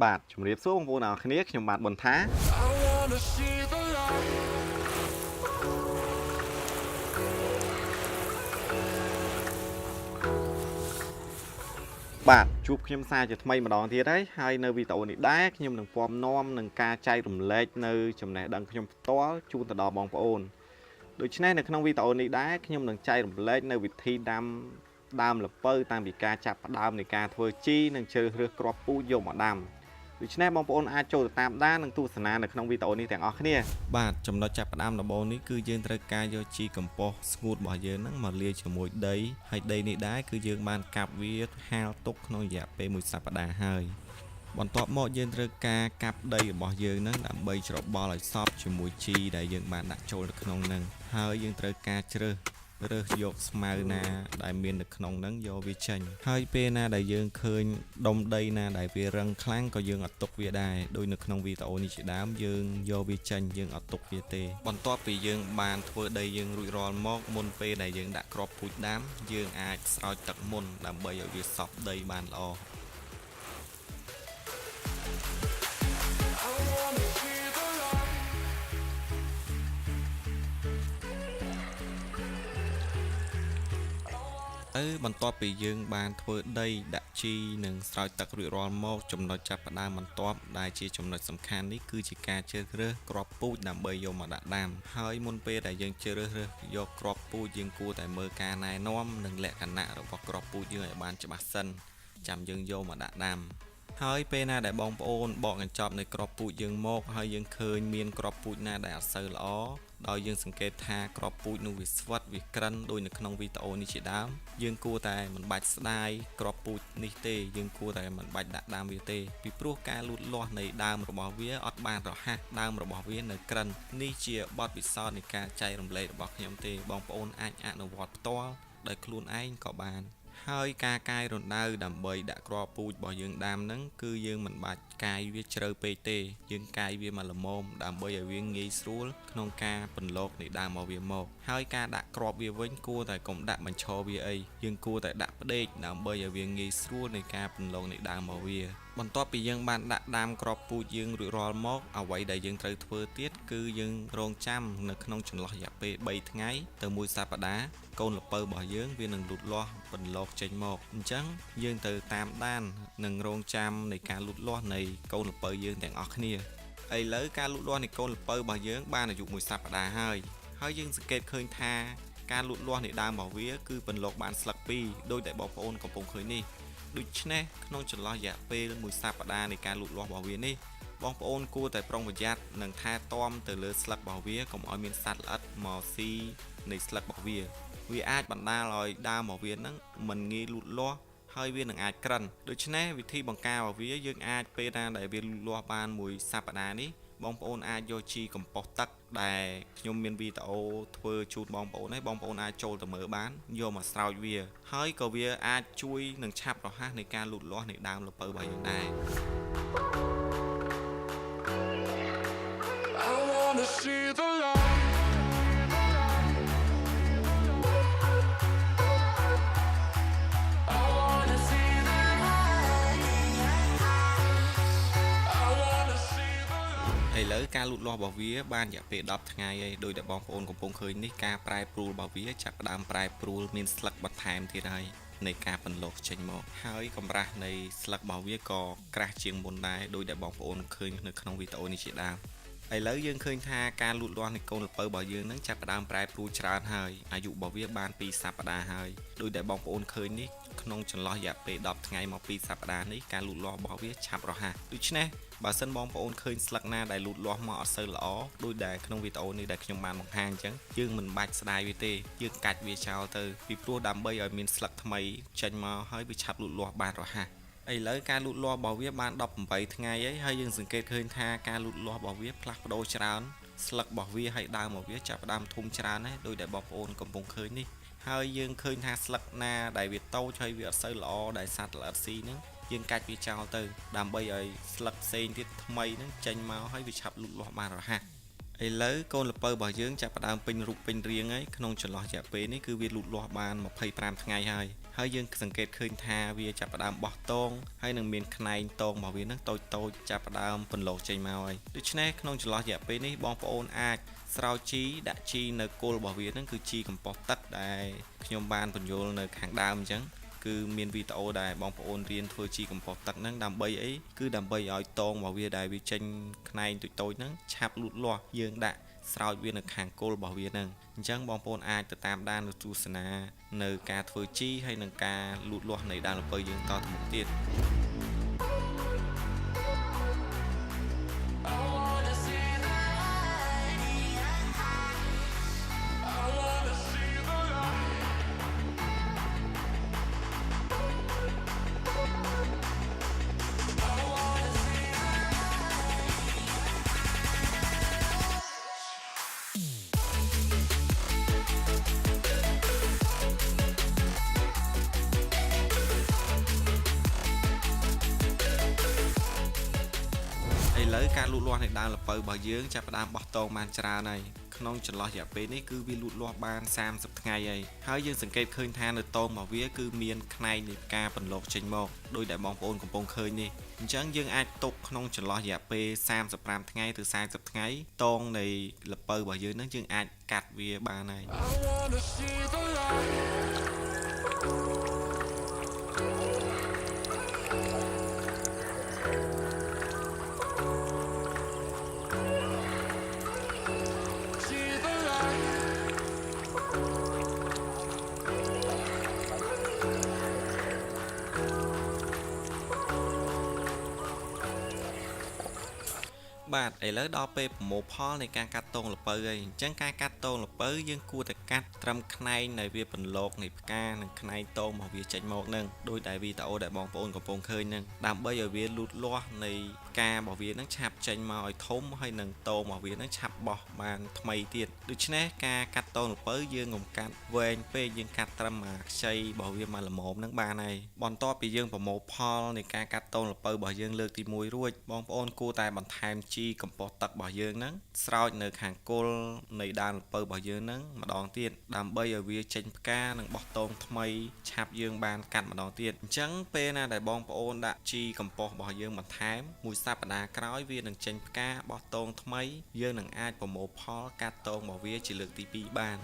បាទជំរាបសួរបងប្អូនអរគ្នាខ្ញុំបាទប៊ុនថាបាទជួបខ្ញុំសារជាថ្មីម្ដងទៀតហើយនៅវីដេអូនេះដែរខ្ញុំនឹងពំនាំនឹងការចែករំលែកនៅចំណេះដឹងខ្ញុំផ្ទាល់ជូនទៅដល់បងប្អូនដូច្នេះនៅក្នុងវីដេអូនេះដែរខ្ញុំនឹងចែករំលែកនៅវិធីដាំដើមល្ពៅតាមពីការចាប់ផ្ដើមនៃការធ្វើជីនិងជ្រើសរើសគ្រាប់ពូជយកមកដាំដូច្នេះបងប្អូនអាចចូលទៅតាមដាននិងទស្សនានៅក្នុងវីដេអូនេះទាំងអស់គ្នាបាទចំណុចចាប់ផ្ដើមដំបូងនេះគឺយើងត្រូវការយកជីកំប៉ុស្តស្ងួតរបស់យើងហ្នឹងមកលាយជាមួយដីហើយដីនេះដែរគឺយើងបានកាប់វាហាលទុកក្នុងរយៈពេល1សប្តាហ៍ហើយបន្ទាប់មកយើងត្រូវការកាប់ដីរបស់យើងហ្នឹងដើម្បីច្របល់ឲ្យសព្វជាមួយជីដែលយើងបានដាក់ចូលនៅក្នុងហ្នឹងហើយយើងត្រូវការជ្រើសរើសយកស្មៅណាដែលមាននៅក្នុងហ្នឹងយកវាចេញហើយពេលណាដែលយើងឃើញដុំដីណាដែលវារឹងខ្លាំងក៏យើងអត់ទុកវាដែរដោយនៅក្នុងវីដេអូនេះជាដើមយើងយកវាចេញយើងអត់ទុកវាទេបន្ទាប់ពីយើងបានធ្វើដីយើងរួចរាល់មកមុនពេលដែលយើងដាក់គ្រាប់ពូជដាំយើងអាចស្រោចទឹកមុនដើម្បីឲ្យវាសព្វដីបានល្អបន្ទាប់ពីយើងបានធ្វើដីដាក់ជីនិងស្រោចទឹករួចរាល់មកចំណុចចាប់ផ្ដើមបន្ទាប់ដែលជាចំណុចសំខាន់នេះគឺជាការជ្រើសរើសគ្រាប់ពូជដើម្បីយកមកដាក់ដាំហើយមុនពេលដែលយើងជ្រើសរើសយកគ្រាប់ពូជយើងគួរតែមើលការណែនាំនិងលក្ខណៈរបស់គ្រាប់ពូជយើងឲ្យបានច្បាស់សិនចាំយើងយកមកដាក់ដាំហើយពេលណាដែលបងប្អូនបកកញ្ចប់នៃគ្រាប់ពូជយើងមកហើយយើងឃើញមានគ្រាប់ពូជណាដែលអត់សូវល្អដោយយើងសង្កេតថាគ្រាប់ពូជនោះវាស្វិតវាក្រិនដូចនៅក្នុងវីដេអូនេះជាដើមយើងគួរតែមិនបាច់ស្ដាយគ្រាប់ពូជនេះទេយើងគួរតែមិនបាច់ដាក់ដាំវាទេពីព្រោះការលូតលាស់នៃដើមរបស់វាអត់បានរហ័សដើមរបស់វានៅក្រិននេះជាបទពិសោធន៍នៃការចែករំលែករបស់ខ្ញុំទេបងប្អូនអាចអនុវត្តផ្ទាល់ដោយខ្លួនឯងក៏បានហើយការកាយរណ្ដៅដើម្បីដាក់គ្រាប់ពូជរបស់យើងដាំហ្នឹងគឺយើងមិនបាច់កាយវាជ្រៅពេកទេយើងកាយវាមកល្មមដើម្បីឲ្យវាងាយស្រួលក្នុងការពន្លកនៃដើមរបស់វាមកហើយការដាក់គ្រាប់វាវិញគួរតែកុំដាក់បញ្ឈរវាអីយើងគួរតែដាក់ផ្ដេកដើម្បីឲ្យវាងាយស្រួលនៃការពន្លកនៃដើមរបស់វាបន្ទាប់ពីយើងបានដាក់ដាំគ្រាប់ពូជយើងរួចរាល់មកអ្វីដែលយើងត្រូវធ្វើទៀតគឺយើងរងចាំនៅក្នុងចន្លោះរយៈពេល3ថ្ងៃទៅ1សប្តាហ៍កូនល្ពៅរបស់យើងវានឹងលូតលាស់បន្លកចេញមកអញ្ចឹងយើងត្រូវតាមដាននិងរងចាំនៃការលូតលាស់នៃកូនល្ពៅយើងទាំងអស់គ្នាឥឡូវការលូតលាស់នៃកូនល្ពៅរបស់យើងបានអាយុ1សប្តាហ៍ហើយយើងសង្កេតឃើញថាការលូតលាស់នៃដើមរបស់វាគឺបន្លកបានស្លឹក2ដោយដែលបងប្អូនកំពុងឃើញនេះដូច្នេះក្នុងចន្លោះរយៈពេល1សប្តាហ៍នៃការលូតលាស់របស់វានេះបងប្អូនគួរតែប្រុងប្រយ័ត្ននិងថែទាំទៅលើស្លឹករបស់វាកុំឲ្យមានសត្វល្អិតមកស៊ីនៃស្លឹករបស់វាអាចបណ្ដាលឲ្យដើមរបស់វាហ្នឹងមិនងាយលូតលាស់ហើយវានឹងអាចក្រិនដូច្នេះវិធីបង្ការរបស់វាយើងអាចពេលណាដែលវាលូតលាស់បាន1សប្តាហ៍នេះបងប្អូនអាចយកជីកំប៉ុស្តទឹកដែលខ្ញុំមានវីដេអូធ្វើជូនបងប្អូនហើយបងប្អូនអាចចូលទៅមើលបានយកមកស្រោចវាហើយក៏វាអាចជួយនឹងឆាប់រហ័សនៃការលូតលាស់នៃដើមល្ពៅរបស់យើងដែរឥឡូវការលូតលាស់របស់វាបានរយៈពេល10ថ្ងៃហើយដោយដែលបងប្អូនកំពុងឃើញនេះការប្រែប្រួលរបស់វាចាប់ផ្ដើមប្រែប្រួលមានស្លឹកបន្ថែមទៀតហើយនៃការបន្លកចេញមកហើយកម្រាស់នៃស្លឹករបស់វាក៏ក្រាស់ជាងមុនដែរដោយដែលបងប្អូនឃើញនៅក្នុងវីដេអូនេះជាដើមឥឡូវយើងឃើញថាការលូតលាស់នៃកូនល្ពៅរបស់យើងនឹងចាប់ផ្ដើមប្រែប្រួលច្រើនហើយអាយុរបស់វាបាន2សប្តាហ៍ហើយដោយដែលបងប្អូនឃើញនេះក្នុងចន្លោះរយៈពេល10ថ្ងៃមក2សប្តាហ៍នេះការលូតលាស់របស់វាឆាប់រហ័សដូច្នេះបើសិនបងប្អូនឃើញស្លឹកណាដែលលូតលាស់មកអត់សូវល្អដោយដែលក្នុងវីដេអូនេះដែលខ្ញុំបានបង្ហាញអញ្ចឹងយើងមិនបាច់ស្ដាយវាទេយើងកាច់វាចោលទៅពីព្រោះដើម្បីឲ្យមានស្លឹកថ្មីចេញមកហើយវាឆាប់លូតលាស់បានរហ័សឥឡូវការលូតលាស់របស់វាបាន18ថ្ងៃហើយយើងសង្កេតឃើញថាការលូតលាស់របស់វាផ្លាស់ប្ដូរច្រើនស្លឹករបស់វាហើយដើមរបស់វាចាប់ផ្ដើមធំច្រើនហើយដោយដែលបងប្អូនកំពុងឃើញនេះហើយយើងឃើញថាស្លឹកណាដែលវាតូចហើយវាអត់សូវល្អដែលសត្វល្អិតស៊ីហ្នឹងយើងកាច់វាចោលទៅដើម្បីឲ្យស្លឹកផ្សេងទៀតថ្មីហ្នឹងចេញមកហើយវាឆាប់លូតលាស់បានរហ័ស ឥឡូវកូនល្ពៅរបស់យើងចាប់ផ្ដើមពេញរូបពេញរាងហើយក្នុងចន្លោះរយៈពេលនេះគឺវាលូតលាស់បាន25ថ្ងៃហើយយើងសង្កេតឃើញថាវាចាប់ផ្ដើមបោះតងហើយនឹងមានខ្នែងតងរបស់វានឹងតូចចាប់ផ្ដើមពន្លកចេញមកហើយដូច្នេះក្នុងចន្លោះរយៈពេលនេះបងប្អូនអាចស្រោចជីដាក់ជីនៅគល់របស់វានឹងគឺជីកំប៉ុស្តទឹកដែលខ្ញុំបានបញ្យល់នៅខាងដើមអញ្ចឹងគឺមានវីដេអូដែលបងប្អូនរៀនធ្វើជីកំប៉ុស្តទឹកហ្នឹងដើម្បីអីគឺដើម្បីឲ្យតងរបស់វាដែលវាចេញខ្នែងតូចហ្នឹងឆាប់លូតលាស់យើងដាក់ស្រោចវានៅខាងគល់របស់វាហ្នឹងអញ្ចឹងបងប្អូនអាចទៅតាមដាននិងទស្សនានៅការធ្វើជីហើយនឹងការលូតលាស់នៃដើមល្ពៅយើងតទៅមុខទៀតឥឡូវការលូតលាស់នៃដើមល្ពៅរបស់យើងចាប់ផ្ដើមបោះតងបានច្រើនហើយក្នុងចន្លោះរយៈពេលនេះគឺវាលូតលាស់បាន30ថ្ងៃហើយយើងសង្កេតឃើញថានៅតងរបស់វាគឺមានខ្នែងនៃផ្កាបន្លកចេញមកដោយដែលបងប្អូនកំពុងឃើញនេះអញ្ចឹងយើងអាចទុកក្នុងចន្លោះរយៈពេល35ថ្ងៃទៅ40ថ្ងៃតងនៃល្ពៅរបស់យើងនឹងយើងអាចកាត់វាបានហើយបាទឥឡូវដល់ពេលប្រមូលផលនៃការកាត់តងល្ពៅហើយអញ្ចឹងការកាត់តងល្ពៅយើងគួរតែកាត់ត្រឹមខ្នែងនៃវាបន្លកនៃផ្កានិងខ្នែងតងរបស់វាចេញមកនឹងដោយដែលវីដេអូដែលបងប្អូនកំពុងឃើញនឹងដើម្បីឲ្យវាលូតលាស់នៃផ្ការបស់វានឹងឆាប់ចេញមកឲ្យធំហើយនឹងតងរបស់វានឹងឆាប់បោះបានថ្មីទៀតដូច្នេះការកាត់តងល្ពៅយើងកុំកាត់វែងពេកយើងកាត់ត្រឹមអាខ្ចីរបស់វាមកល្មមនឹងបានហើយបន្ទាប់ពីយើងប្រមូលផលនៃការកាត់តងល្ពៅរបស់យើងលើកទី1រួចបងប្អូនគួរតែបន្ថែមជីកំប៉ុស្តទឹករបស់យើងហ្នឹងស្រោចនៅខាងគល់នៃដើមល្ពៅរបស់យើងហ្នឹងម្ដងទៀតដើម្បីឲ្យវាចេញផ្កានិងបោះតងថ្មីឆាប់យើងបានកាត់ម្ដងទៀតអញ្ចឹងពេលណាដែលបងប្អូនដាក់ជីកំប៉ុស្តរបស់យើងបន្ថែមមួយសប្ដាហ៍ក្រោយវានឹងចេញផ្កាបោះតងថ្មីយើងនឹងអាចប្រមូលផលកាត់តងរបស់វាជាលើកទី2បាន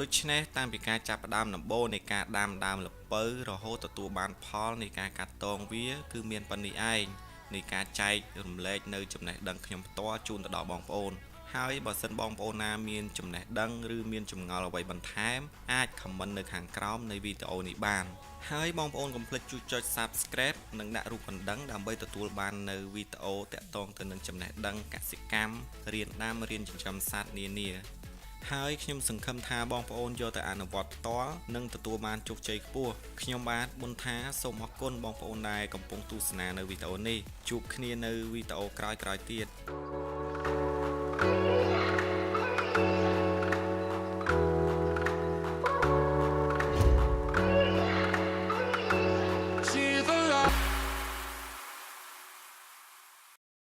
ដូច្នេះតាំងពីការចាប់ផ្ដើមដំបូងនៃការដាំដើមល្ពៅរហូតទទួលបានផលនៃការកាត់តងវាគឺមានប៉ុណ្នេះឯងនៃការចែករំលែកនៅចំណេះដឹងខ្ញុំផ្ទាល់ជូនទៅដល់បងប្អូនហើយបើសិនបងប្អូនណាមានចំណេះដឹងឬមានចម្ងល់អ្វីបន្ថែមអាច comment នៅខាងក្រោមនៃវីដេអូនេះបានហើយបងប្អូនកុំភ្លេចជួយចុច Subscribe និងដាក់រូបកណ្ដឹងដើម្បីទទួលបាននៅវីដេអូទាក់ទងទៅនឹងចំណេះដឹងកសិកម្មរៀនដាំរៀនចិញ្ចឹមសត្វនានាហើយខ្ញុំសង្ឃឹមថាបងប្អូនយកទៅអនុវត្តផ្ទាល់និងទទួលបានជោគជ័យខ្ពស់ខ្ញុំបាទប៊ុនថាសូមអរគុណបងប្អូនដែលកំពុងទស្សនានៅវីដេអូនេះជួបគ្នានៅវីដេអូក្រោយៗទៀត